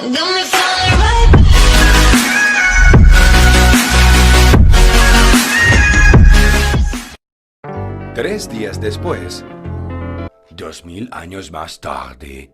Got me falling right. 3 días después, 2000 años más tarde.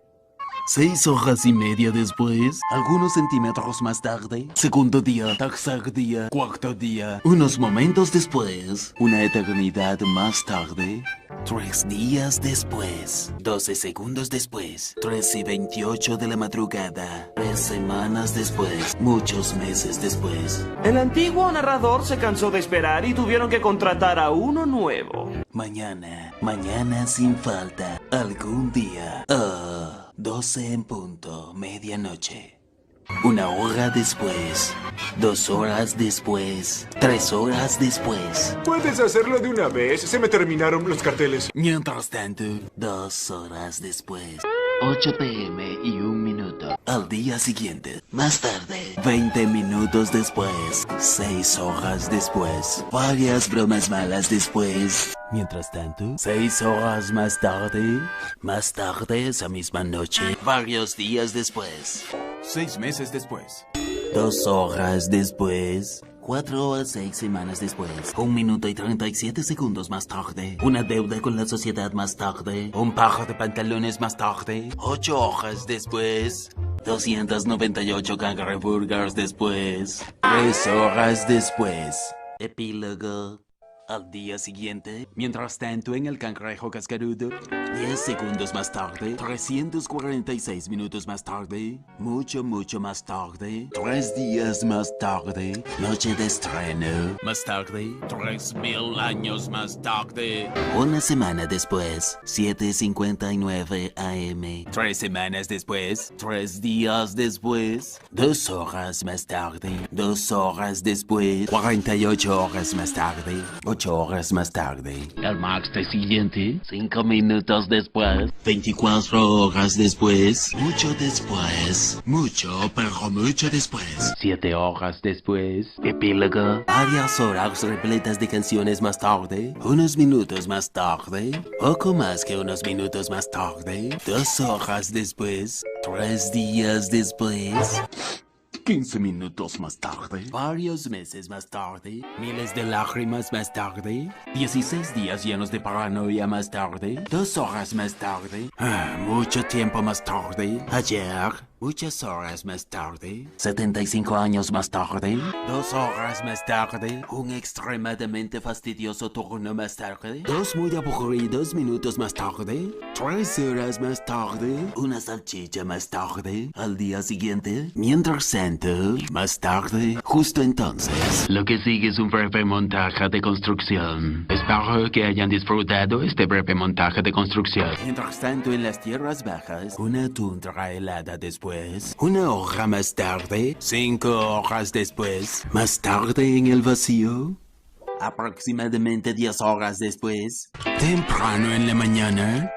6 horas y media después, algunos centímetros más tarde, segundo día, tercer día, cuarto día, unos momentos después, una eternidad más tarde, 3 días después, 12 segundos después, 3:28 de la madrugada, 3 semanas después, muchos meses después. El antiguo narrador se cansó de esperar y tuvieron que contratar a uno nuevo. Mañana sin falta, algún día. 12 en punto, medianoche. 1 hora después, 2 horas después, 3 horas después. ¿Puedes hacerlo de una vez? Se me terminaron los carteles. Mientras tanto, 2 horas después, 8 p.m. y 1 minuto. Al día siguiente, más tarde, 20 minutos después, 6 horas después, varias bromas malas después. Mientras tanto, 6 horas más tarde esa misma noche, varios días después. 6 meses después. 2 horas después. 4 o 6 semanas después. 1 minuto y 37 segundos más tarde. Una deuda con la sociedad más tarde. Un par de pantalones más tarde. 8 horas después. 298 cangreburgers después. 3 horas después. Epílogo. Al día siguiente, mientras tanto en el cangrejo cascarudo, 10 segundos más tarde, 346 minutos más tarde, mucho más tarde, 3 días más tarde, noche de estreno, más tarde, 3000 años más tarde, una semana después, 7:59 AM, 3 semanas después, 3 días después, 2 horas más tarde, 2 horas después, 48 horas más tarde, 8 horas más tarde. El martes siguiente, 5 minutos después, 24 horas después, mucho después, pero mucho después, 7 horas después, epílogo, varias horas repletas de canciones más tarde, unos minutos más tarde, poco más que unos minutos más tarde, 2 horas después, 3 días después, 15 minutos más tarde, varios meses más tarde, miles de lágrimas más tarde, 16 días llenos de paranoia más tarde, 2 horas más tarde, mucho tiempo más tarde, ayer, muchas horas más tarde, 75 años más tarde, 2 horas más tarde, un extremadamente fastidioso turno más tarde, 2 muy aburridos minutos más tarde, 3 horas más tarde, una salchicha más tarde, al día siguiente, mientras tanto, más tarde, justo entonces. Lo que sigue es un breve montaje de construcción. Espero que hayan disfrutado este breve montaje de construcción. Mientras tanto, en las tierras bajas, una tundra helada después, 1 hora más tarde, 5 horas después, más tarde en el vacío, aproximadamente 10 horas después, temprano en la mañana,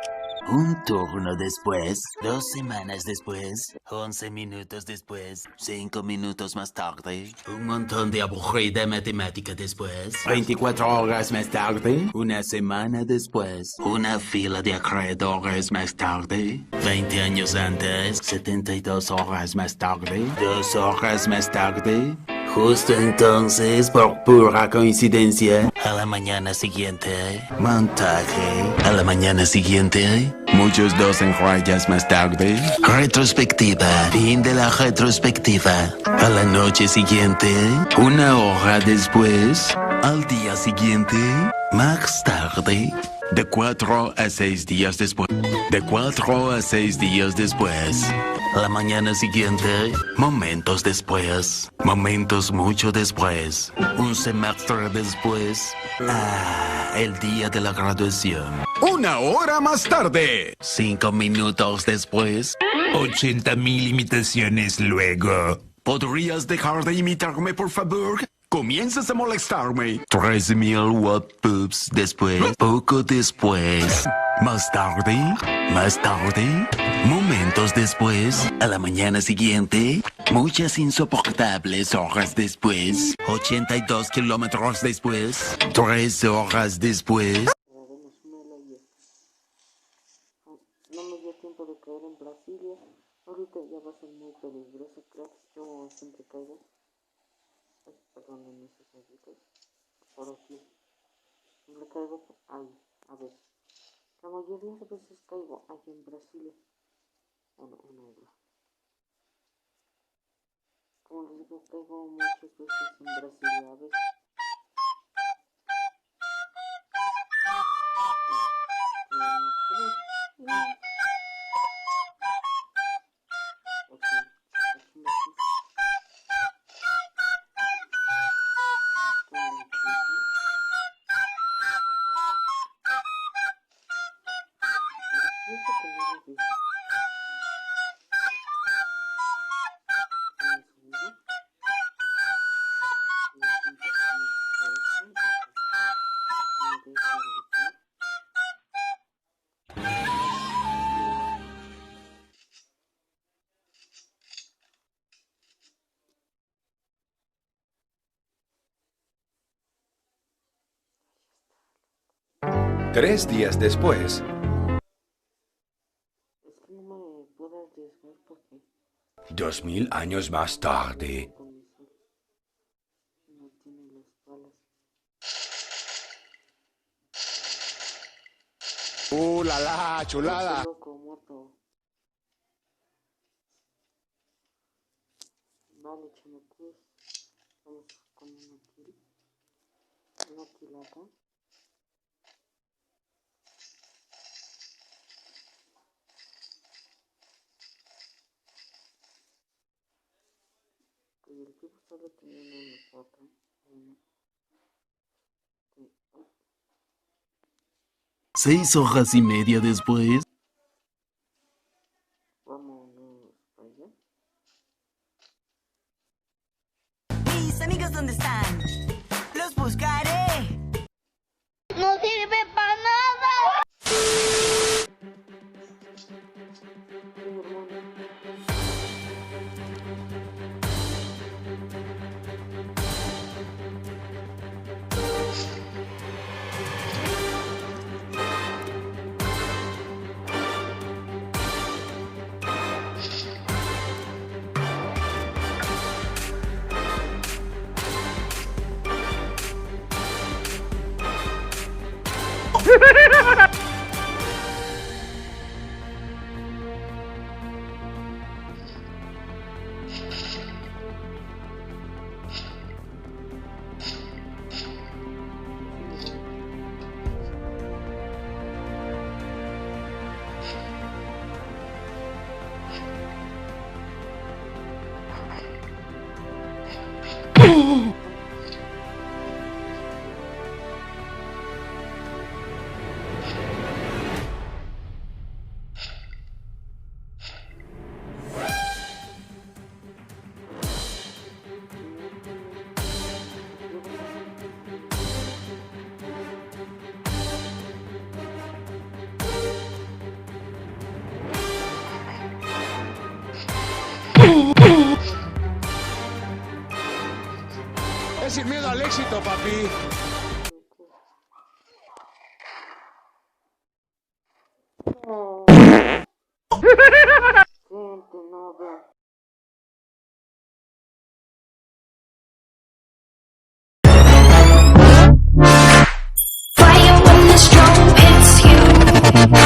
un turno después, 2 semanas después, 11 minutos después, 5 minutos más tarde, un montón de aburrida matemática después, 24 horas más tarde, una semana después, una fila de acreedores más tarde, 20 años antes, 72 horas más tarde, 2 horas más tarde. Justo entonces, por pura coincidencia, a la mañana siguiente, montaje, a la mañana siguiente, muchos 2 en rayas más tarde, retrospectiva, fin de la retrospectiva, a la noche siguiente, 1 hora después, al día siguiente, más tarde, de 4 a 6 días después, de 4 a 6 días después. La mañana siguiente, momentos después, momentos mucho después, un semestre después, el día de la graduación. 1 hora más tarde. 5 minutos después, 80,000 imitaciones luego. ¿Podrías dejar de imitarme, por favor? Comienzas a molestarme. 13,000 whoops después, poco después, más tarde, momentos después, a la mañana siguiente, muchas insoportables horas después, 82 kilómetros después, 3 horas después. No me dio tiempo de caer en Brasilia. Ahorita ya va a ser muy peligroso, cracks. Yo siempre caigo. Ay, perdonen esos ojitos. Por aquí. Siempre caigo ahí. A ver. La mayoría de veces caigo aquí en Brasil. Bueno, una isla. Como les digo, caigo muchas veces en Brasil. A ver. Tres días después, Es que no me puedo arriesgar porque 2000 años más tarde. con mi sol no tiene las balas. La la, chulada. Loco, muerto. Vale, chamacos. Vamos con una kill. Una kill acá. Y el tipo solo tenía una foto. Una. Sí. 6 horas y media después. Vámonos para allá. Mis amigos, ¿dónde están? Los buscaré. No sirve para nada. Sí, hermano. Es sin miedo al éxito, papi.